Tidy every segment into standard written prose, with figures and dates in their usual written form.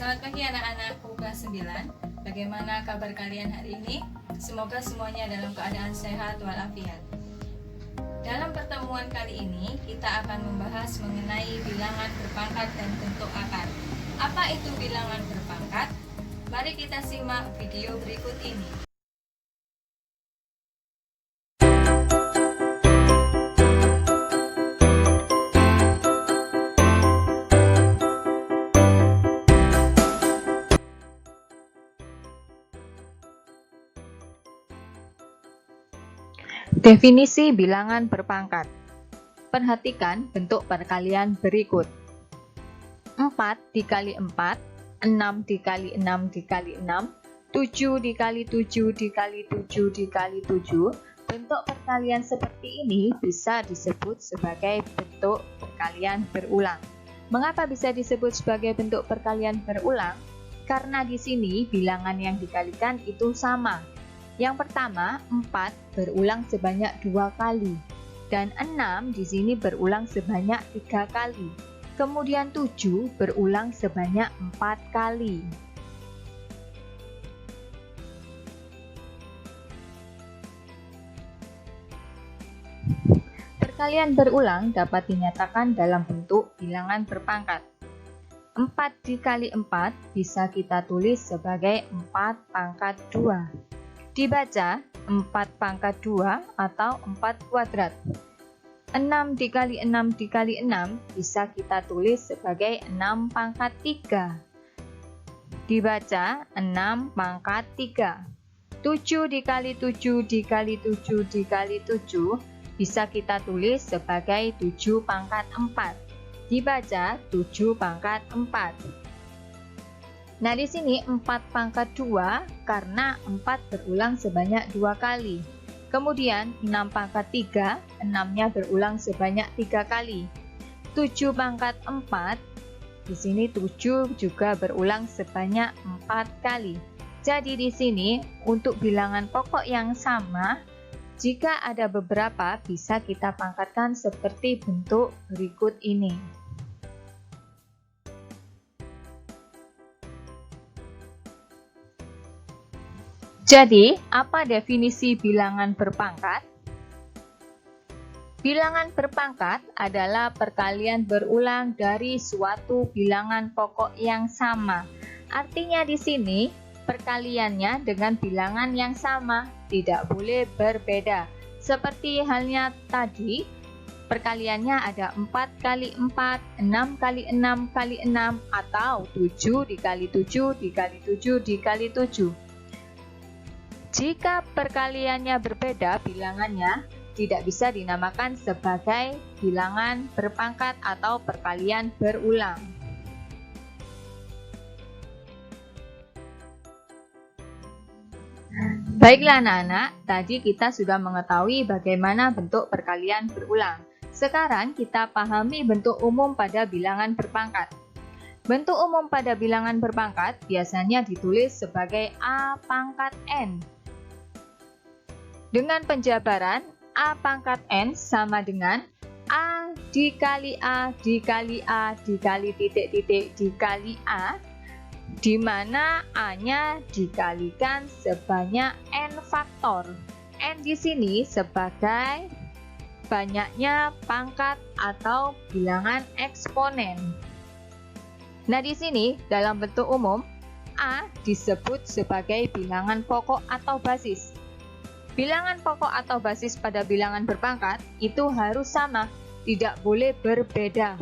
Selamat pagi anak-anakku kelas 9. Bagaimana kabar kalian hari ini? Semoga semuanya dalam keadaan sehat walafiat. Dalam pertemuan kali ini, kita akan membahas mengenai bilangan berpangkat dan bentuk akar. Apa itu bilangan berpangkat? Mari kita simak video berikut ini. Definisi bilangan berpangkat. Perhatikan bentuk perkalian berikut. 4 dikali 4, 6 dikali 6 dikali 6, 7 dikali 7 dikali 7 dikali 7. Bentuk perkalian seperti ini bisa disebut sebagai bentuk perkalian berulang. Mengapa bisa disebut sebagai bentuk perkalian berulang? Karena di sini bilangan yang dikalikan itu sama. Yang pertama, 4 berulang sebanyak 2 kali, dan 6 di sini berulang sebanyak 3 kali. Kemudian 7 berulang sebanyak 4 kali. Perkalian berulang dapat dinyatakan dalam bentuk bilangan berpangkat. 4 dikali 4 bisa kita tulis sebagai 4 pangkat 2. Dibaca 4 pangkat 2 atau 4 kuadrat. 6 dikali 6 dikali 6 bisa kita tulis sebagai 6 pangkat 3. Dibaca 6 pangkat 3. 7 dikali 7 dikali 7 dikali 7 bisa kita tulis sebagai 7 pangkat 4. Dibaca 7 pangkat 4. Nah, di sini 4 pangkat 2 karena 4 berulang sebanyak 2 kali. Kemudian 6 pangkat 3, 6-nya berulang sebanyak 3 kali. 7 pangkat 4, di sini 7 juga berulang sebanyak 4 kali. Jadi di sini untuk bilangan pokok yang sama, jika ada beberapa bisa kita pangkatkan seperti bentuk berikut ini. Jadi, apa definisi bilangan berpangkat? Bilangan berpangkat adalah perkalian berulang dari suatu bilangan pokok yang sama. Artinya di sini, perkaliannya dengan bilangan yang sama, tidak boleh berbeda. Seperti halnya tadi, perkaliannya ada 4 kali 4, 6 kali 6 kali 6, atau 7 dikali 7 dikali 7 dikali 7. Jika perkaliannya berbeda bilangannya, tidak bisa dinamakan sebagai bilangan berpangkat atau perkalian berulang. Baiklah anak-anak, tadi kita sudah mengetahui bagaimana bentuk perkalian berulang. Sekarang kita pahami bentuk umum pada bilangan berpangkat. Bentuk umum pada bilangan berpangkat biasanya ditulis sebagai A pangkat N. Dengan penjabaran, A pangkat N sama dengan A dikali A dikali A dikali titik-titik dikali A, di mana A-nya dikalikan sebanyak N faktor. N di sini sebagai banyaknya pangkat atau bilangan eksponen. Nah, di sini dalam bentuk umum, A disebut sebagai bilangan pokok atau basis. Bilangan pokok atau basis pada bilangan berpangkat itu harus sama, tidak boleh berbeda.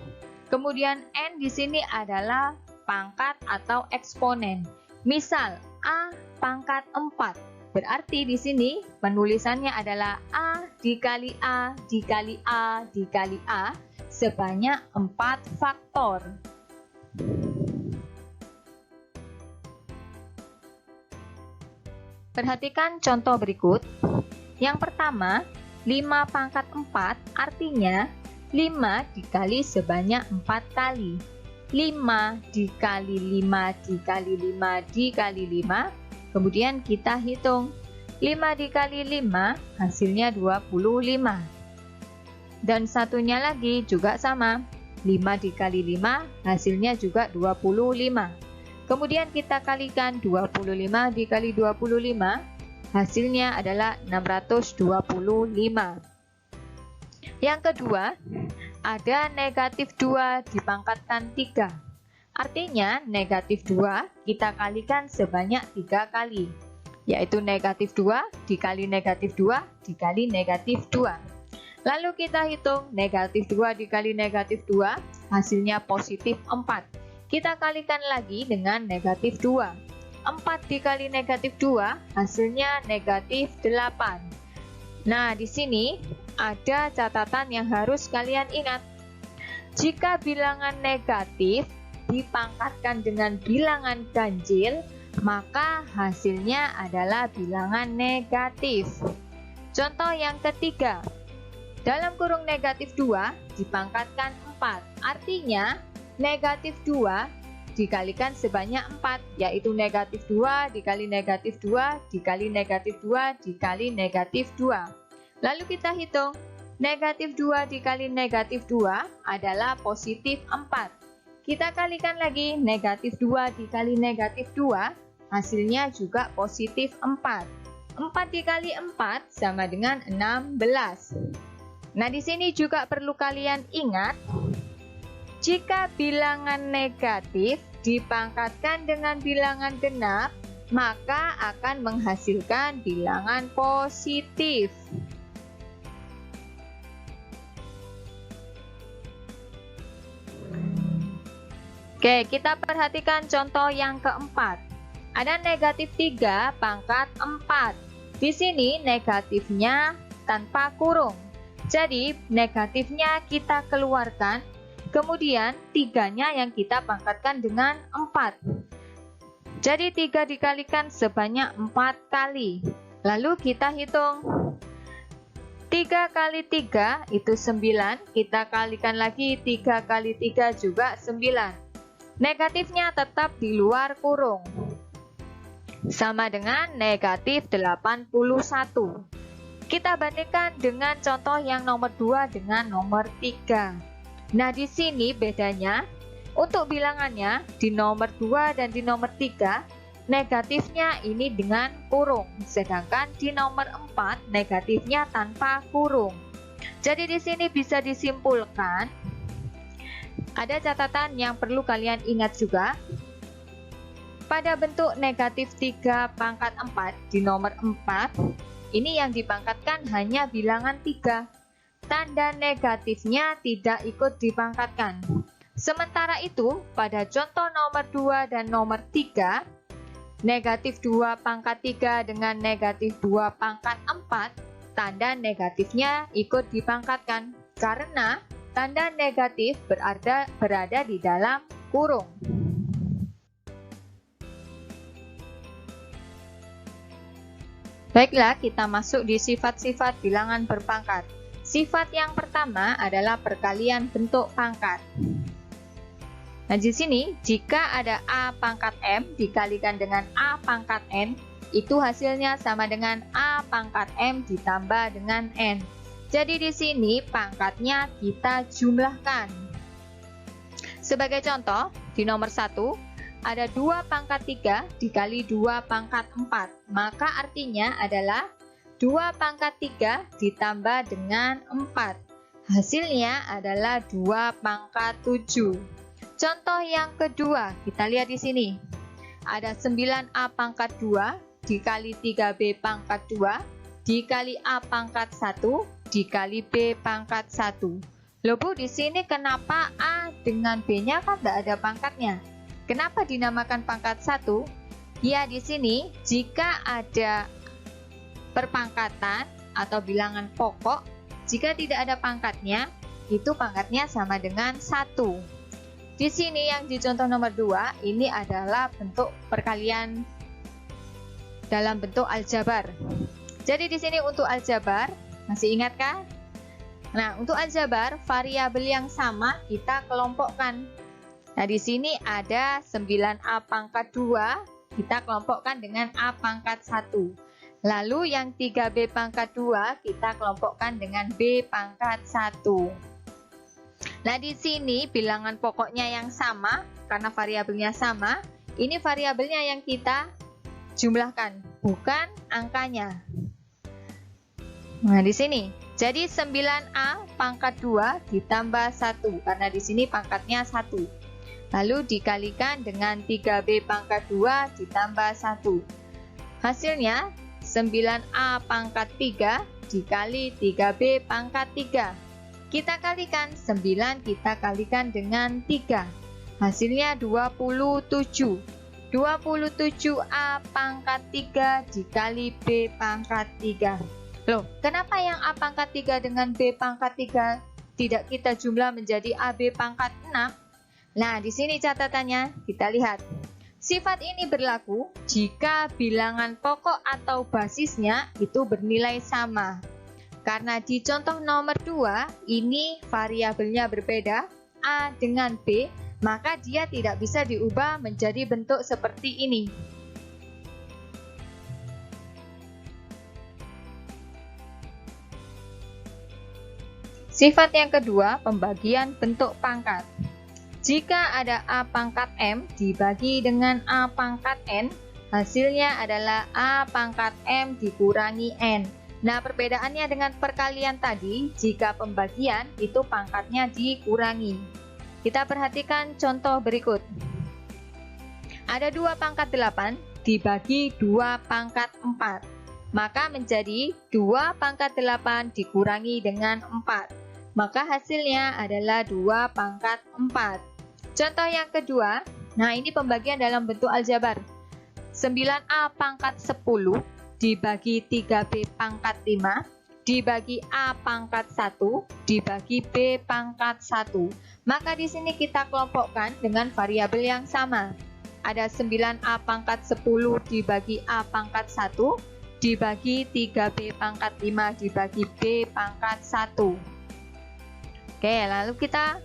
Kemudian N di sini adalah pangkat atau eksponen. Misal A pangkat 4, berarti di sini penulisannya adalah A dikali A dikali A dikali A sebanyak 4 faktor. Perhatikan contoh berikut. Yang pertama, 5 pangkat 4 artinya 5 dikali sebanyak 4 kali. 5 dikali 5 dikali 5 dikali 5. Kemudian kita hitung. 5 dikali 5 hasilnya 25. Dan satunya lagi juga sama. 5 dikali 5 hasilnya juga 25. Kemudian kita kalikan 25 dikali 25, hasilnya adalah 625. Yang kedua, ada negatif 2 dipangkatkan 3. Artinya negatif 2 kita kalikan sebanyak 3 kali, yaitu negatif 2 dikali negatif 2 dikali negatif 2. Lalu kita hitung negatif 2 dikali negatif 2, hasilnya positif 4. Kita kalikan lagi dengan negatif 2. 4 dikali negatif 2, hasilnya negatif 8. Nah, di sini ada catatan yang harus kalian ingat. Jika bilangan negatif dipangkatkan dengan bilangan ganjil, maka hasilnya adalah bilangan negatif. Contoh yang ketiga, dalam kurung negatif 2 dipangkatkan 4, artinya negatif 2 dikalikan sebanyak 4, yaitu negatif 2 dikali negatif 2 dikali negatif 2 dikali negatif 2. Lalu kita hitung, negatif 2 dikali negatif 2 adalah positif 4. Kita kalikan lagi, negatif 2 dikali negatif 2, hasilnya juga positif 4. 4 dikali 4 sama dengan 16. Nah, di sini juga perlu kalian ingat, jika bilangan negatif dipangkatkan dengan bilangan genap, maka akan menghasilkan bilangan positif. Oke, kita perhatikan contoh yang keempat. Ada negatif 3 pangkat 4. Di sini negatifnya tanpa kurung. Jadi negatifnya kita keluarkan, kemudian 3-nya yang kita pangkatkan dengan 4. Jadi 3 dikalikan sebanyak 4 kali. Lalu kita hitung. 3 kali 3 itu 9. Kita kalikan lagi 3 kali 3 juga 9. Negatifnya tetap di luar kurung. Sama dengan negatif 81. Kita bandingkan dengan contoh yang nomor 2 dengan nomor 3. Nah, di sini bedanya, untuk bilangannya di nomor 2 dan di nomor 3, negatifnya ini dengan kurung. Sedangkan di nomor 4, negatifnya tanpa kurung. Jadi di sini bisa disimpulkan, ada catatan yang perlu kalian ingat juga. Pada bentuk negatif 3 pangkat 4 di nomor 4, ini yang dipangkatkan hanya bilangan 3. Tanda negatifnya tidak ikut dipangkatkan. Sementara itu, pada contoh nomor 2 dan nomor 3, negatif 2 pangkat 3 dengan negatif 2 pangkat 4, tanda negatifnya ikut dipangkatkan. Karena tanda negatif berada di dalam kurung. Baiklah, kita masuk di sifat-sifat bilangan berpangkat. Sifat yang pertama adalah perkalian bentuk pangkat. Nah, di sini jika ada A pangkat M dikalikan dengan A pangkat N, itu hasilnya sama dengan A pangkat M ditambah dengan N. Jadi di sini pangkatnya kita jumlahkan. Sebagai contoh, di nomor 1 ada 2 pangkat 3 dikali 2 pangkat 4. Maka artinya adalah 2 pangkat 3 ditambah dengan 4. Hasilnya adalah 2 pangkat 7. Contoh yang kedua, kita lihat di sini. Ada 9A pangkat 2 dikali 3B pangkat 2 dikali A pangkat 1 dikali B pangkat 1. Loh Bu, di sini kenapa A dengan B-nya kan tidak ada pangkatnya? Kenapa dinamakan pangkat 1? Ya, di sini jika ada perpangkatan atau bilangan pokok, jika tidak ada pangkatnya, itu pangkatnya sama dengan 1. Di sini yang di contoh nomor 2, ini adalah bentuk perkalian dalam bentuk aljabar. Jadi di sini untuk aljabar, masih ingat kan? Nah, untuk aljabar, variabel yang sama kita kelompokkan. Nah, di sini ada 9A pangkat 2, kita kelompokkan dengan A pangkat 1. Lalu yang 3B pangkat 2, kita kelompokkan dengan B pangkat 1. Nah, di sini bilangan pokoknya yang sama, karena variabelnya sama, ini variabelnya yang kita jumlahkan, bukan angkanya. Nah, di sini. Jadi 9A pangkat 2 ditambah 1, karena di sini pangkatnya 1. Lalu dikalikan dengan 3B pangkat 2 ditambah 1. Hasilnya 9A pangkat 3 dikali 3B pangkat 3. Kita kalikan 9, kita kalikan dengan 3. Hasilnya 27. 27A pangkat 3 dikali B pangkat 3. Loh, kenapa yang A pangkat 3 dengan B pangkat 3 tidak kita jumlah menjadi AB pangkat 6? Nah, di sini catatannya, kita lihat. Sifat ini berlaku jika bilangan pokok atau basisnya itu bernilai sama. Karena di contoh nomor 2, ini variabelnya berbeda, A dengan B, maka dia tidak bisa diubah menjadi bentuk seperti ini. Sifat yang kedua, pembagian bentuk pangkat. Jika ada A pangkat M dibagi dengan A pangkat N, hasilnya adalah A pangkat M dikurangi N. Nah, perbedaannya dengan perkalian tadi, jika pembagian itu pangkatnya dikurangi. Kita perhatikan contoh berikut. Ada 2 pangkat 8 dibagi 2 pangkat 4. Maka menjadi 2 pangkat 8 dikurangi dengan 4. Maka hasilnya adalah 2 pangkat 4. Contoh yang kedua, nah ini pembagian dalam bentuk aljabar. 9A pangkat 10 dibagi 3B pangkat 5 dibagi A pangkat 1 dibagi B pangkat 1. Maka di sini kita kelompokkan dengan variabel yang sama. Ada 9A pangkat 10 dibagi A pangkat 1 dibagi 3B pangkat 5 dibagi B pangkat 1. Oke, lalu kita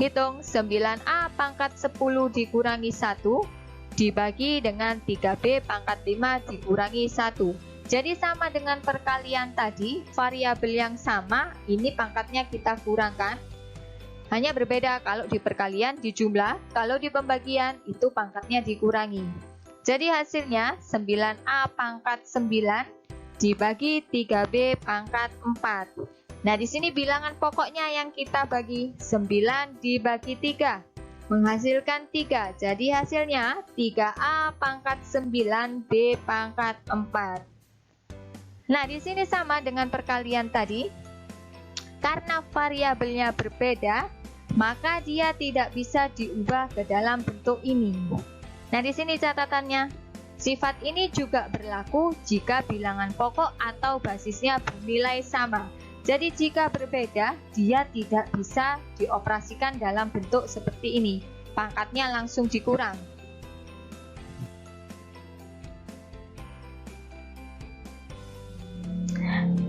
hitung 9A pangkat 10 dikurangi 1 dibagi dengan 3B pangkat 5 dikurangi 1. Jadi sama dengan perkalian tadi, variabel yang sama, ini pangkatnya kita kurangkan. Hanya berbeda kalau di perkalian dijumlah, kalau di pembagian itu pangkatnya dikurangi. Jadi hasilnya 9A pangkat 9 dibagi 3B pangkat 4. Nah, di sini bilangan pokoknya yang kita bagi 9 dibagi 3 menghasilkan 3. Jadi hasilnya 3A pangkat 9 B pangkat 4. Nah, di sini sama dengan perkalian tadi. Karena variabelnya berbeda, maka dia tidak bisa diubah ke dalam bentuk ini. Nah, di sini catatannya. Sifat ini juga berlaku jika bilangan pokok atau basisnya bernilai sama. Jadi jika berbeda, dia tidak bisa dioperasikan dalam bentuk seperti ini. Pangkatnya langsung dikurang.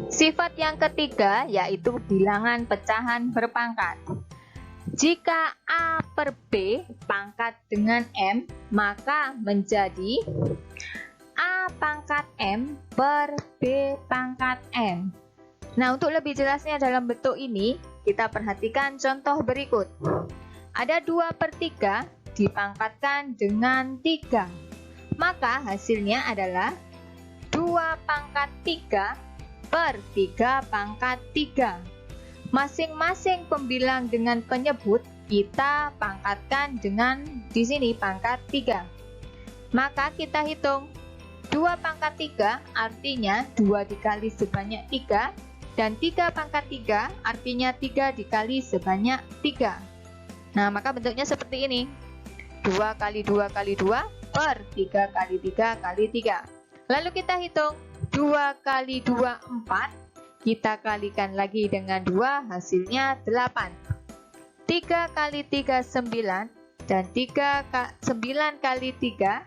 Sifat yang ketiga yaitu bilangan pecahan berpangkat. Jika A per B pangkat dengan M, maka menjadi A pangkat M per B pangkat M. Nah, untuk lebih jelasnya dalam bentuk ini, kita perhatikan contoh berikut. Ada 2/3 dipangkatkan dengan 3. Maka hasilnya adalah 2 pangkat 3 per 3 pangkat 3. Masing-masing pembilang dengan penyebut kita pangkatkan dengan di sini pangkat 3. Maka kita hitung 2 pangkat 3 artinya 2 dikali sebanyak 3. Dan 3 pangkat 3 artinya 3 dikali sebanyak 3. Nah, maka bentuknya seperti ini. 2 kali 2 kali 2 per 3 kali 3 kali 3. Lalu kita hitung 2 kali 2 4. Kita kalikan lagi dengan 2, hasilnya 8. 3 kali 3 9. Dan 9 kali 3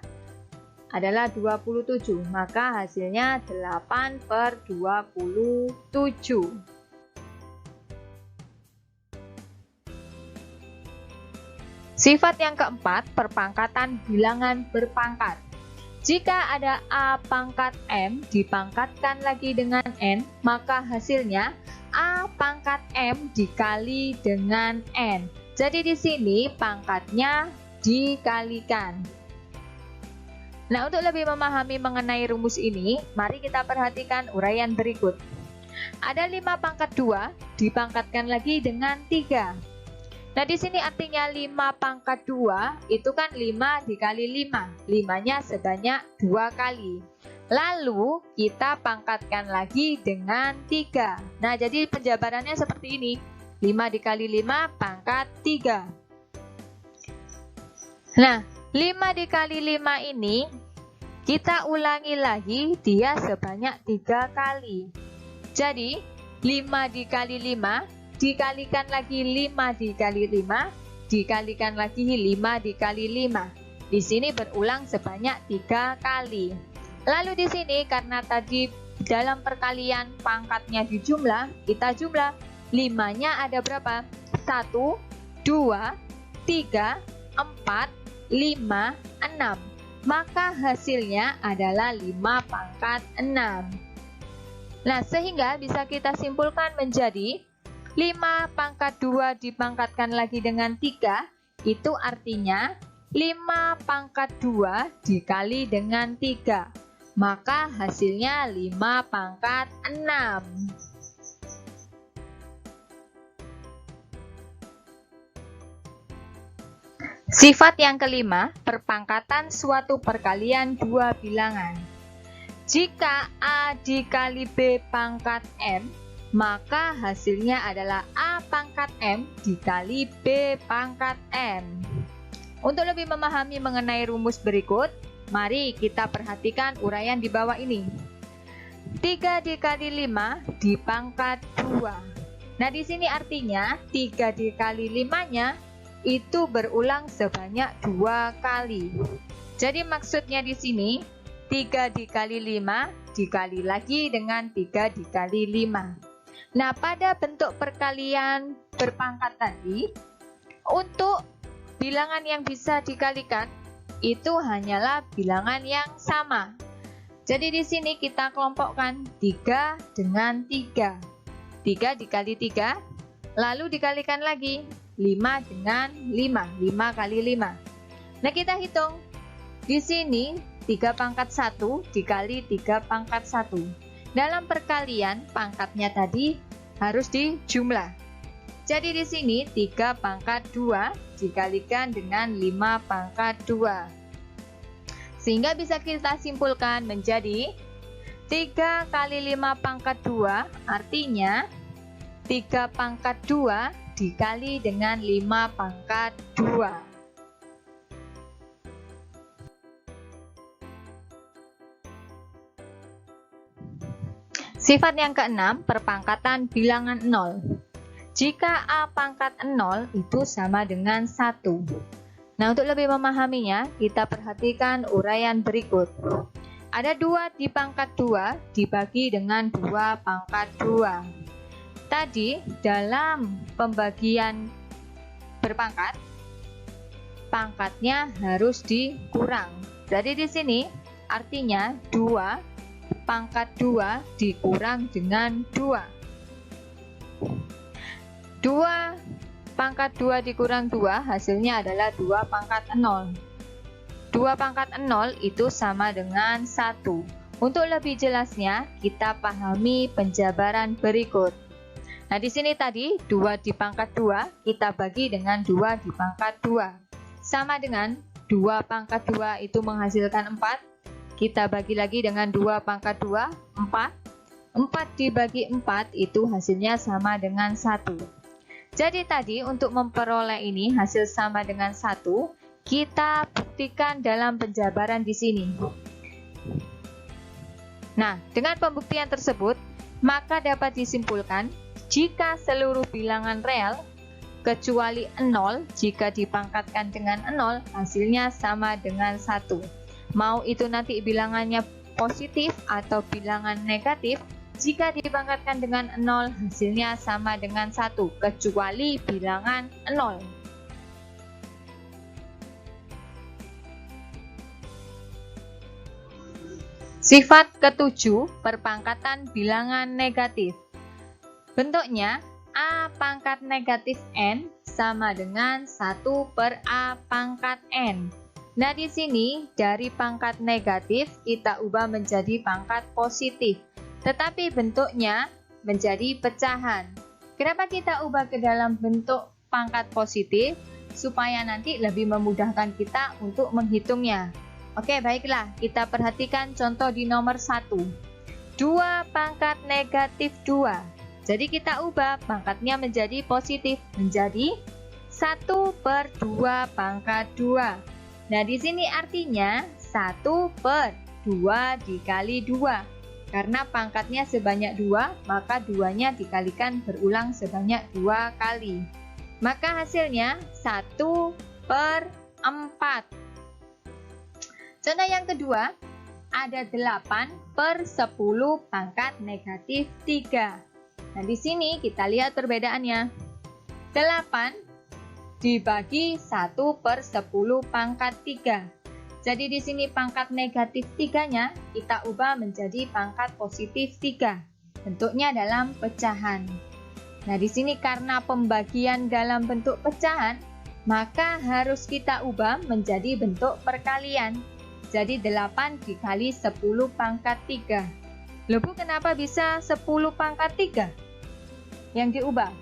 adalah 27, maka hasilnya 8 per 27. Sifat yang keempat, perpangkatan bilangan berpangkat. Jika ada A pangkat M dipangkatkan lagi dengan N, maka hasilnya A pangkat M dikali dengan N. Jadi di sini pangkatnya dikalikan. Nah, untuk lebih memahami mengenai rumus ini, mari kita perhatikan uraian berikut. Ada 5 pangkat 2 dipangkatkan lagi dengan 3. Nah, di sini artinya 5 pangkat 2 itu kan 5 dikali 5. 5-nya sebanyak 2 kali. Lalu kita pangkatkan lagi dengan 3. Nah, jadi penjabarannya seperti ini. 5 dikali 5 pangkat 3. Nah, 5 dikali 5 ini kita ulangi lagi, dia sebanyak 3 kali. Jadi 5 dikali 5 dikalikan lagi 5 dikali 5 dikalikan lagi 5 dikali 5. Di sini berulang sebanyak 3 kali. Lalu di sini karena tadi dalam perkalian pangkatnya dijumlah, kita jumlah 5-nya ada berapa? 1, 2, 3, 4, 5, 6. Maka hasilnya adalah 5 pangkat 6. Nah, sehingga bisa kita simpulkan menjadi 5 pangkat 2 dipangkatkan lagi dengan 3, itu artinya 5 pangkat 2 dikali dengan 3. Maka hasilnya 5 pangkat 6. Sifat yang kelima, perpangkatan suatu perkalian dua bilangan. Jika A dikali B pangkat M, maka hasilnya adalah A pangkat M dikali B pangkat M. Untuk lebih memahami mengenai rumus berikut, mari kita perhatikan uraian di bawah ini. 3 dikali 5 dipangkat 2. Nah, di sini artinya 3 dikali 5-nya itu berulang sebanyak 2 kali. Jadi maksudnya di sini 3 dikali 5 dikali lagi dengan 3 dikali 5. Nah, pada bentuk perkalian berpangkat tadi, untuk bilangan yang bisa dikalikan itu hanyalah bilangan yang sama. Jadi di sini kita kelompokkan 3 dengan 3. 3 dikali 3, lalu dikalikan lagi 5 dengan 5, 5 kali 5. Nah, kita hitung. Di sini 3 pangkat 1 dikali 3 pangkat 1. Dalam perkalian pangkatnya tadi harus dijumlah. Jadi di sini 3 pangkat 2 dikalikan dengan 5 pangkat 2. Sehingga bisa kita simpulkan menjadi 3 kali 5 pangkat 2 artinya 3 pangkat 2 dikali dengan 5 pangkat 2. Sifat yang keenam, perpangkatan bilangan 0. Jika A pangkat 0 itu sama dengan 1. Nah, untuk lebih memahaminya, kita perhatikan uraian berikut. Ada 2 dipangkat 2 dibagi dengan 2 pangkat 2. Tadi dalam pembagian berpangkat, pangkatnya harus dikurang. Jadi di sini artinya 2 pangkat 2 dikurang dengan 2. 2 pangkat 2 dikurang 2 hasilnya adalah 2 pangkat 0. 2 pangkat 0 itu sama dengan 1. Untuk lebih jelasnya, kita pahami penjabaran berikut. Nah, di sini tadi 2 dipangkat 2 kita bagi dengan 2 dipangkat 2. Sama dengan 2 pangkat 2 itu menghasilkan 4. Kita bagi lagi dengan 2 pangkat 2, 4. 4 dibagi 4 itu hasilnya sama dengan 1. Jadi tadi untuk memperoleh ini hasil sama dengan 1, kita buktikan dalam penjabaran di sini. Nah, dengan pembuktian tersebut, maka dapat disimpulkan jika seluruh bilangan real kecuali 0 jika dipangkatkan dengan 0 hasilnya sama dengan 1. Mau itu nanti bilangannya positif atau bilangan negatif, jika dipangkatkan dengan 0 hasilnya sama dengan 1 kecuali bilangan 0. Sifat ketujuh, perpangkatan bilangan negatif. Bentuknya A pangkat negatif N sama dengan 1 per A pangkat N. Nah, di sini dari pangkat negatif kita ubah menjadi pangkat positif, tetapi bentuknya menjadi pecahan. Kenapa kita ubah ke dalam bentuk pangkat positif? Supaya nanti lebih memudahkan kita untuk menghitungnya. Oke, baiklah, kita perhatikan contoh di nomor 1. 2 pangkat negatif 2. Jadi kita ubah pangkatnya menjadi positif, menjadi 1 per 2 pangkat 2. Nah, di sini artinya 1 per 2 dikali 2. Karena pangkatnya sebanyak 2, maka 2-nya dikalikan berulang sebanyak 2 kali. Maka hasilnya 1 per 4. Contoh yang kedua, ada 8 per 10 pangkat negatif 3. Nah, di sini kita lihat perbedaannya. 8 dibagi 1 per 10 pangkat 3. Jadi di sini pangkat negatif 3-nya kita ubah menjadi pangkat positif 3. Bentuknya dalam pecahan. Nah, di sini karena pembagian dalam bentuk pecahan, maka harus kita ubah menjadi bentuk perkalian. Jadi 8 dikali 10 pangkat 3. Loh Bu, kenapa bisa 10 pangkat 3? Yang diubah.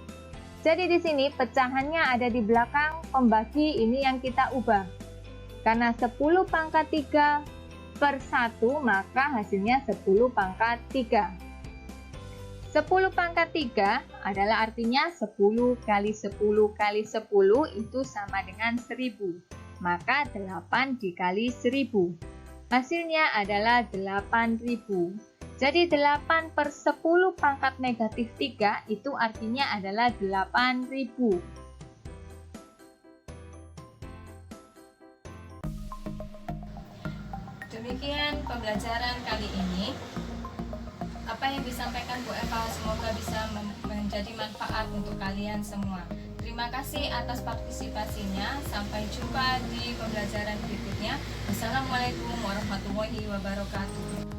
Jadi di sini pecahannya ada di belakang pembagi, ini yang kita ubah. Karena 10 pangkat 3 per 1, maka hasilnya 10 pangkat 3. 10 pangkat 3 adalah artinya 10 kali 10 kali 10 itu sama dengan 1000. Maka 8 dikali 1000. Hasilnya adalah 8000. Jadi 8 per 10 pangkat negatif 3 itu artinya adalah 8000. Demikian pembelajaran kali ini. Apa yang disampaikan Bu Eva semoga bisa menjadi manfaat untuk kalian semua. Terima kasih atas partisipasinya. Sampai jumpa di pembelajaran berikutnya. Wassalamualaikum warahmatullahi wabarakatuh.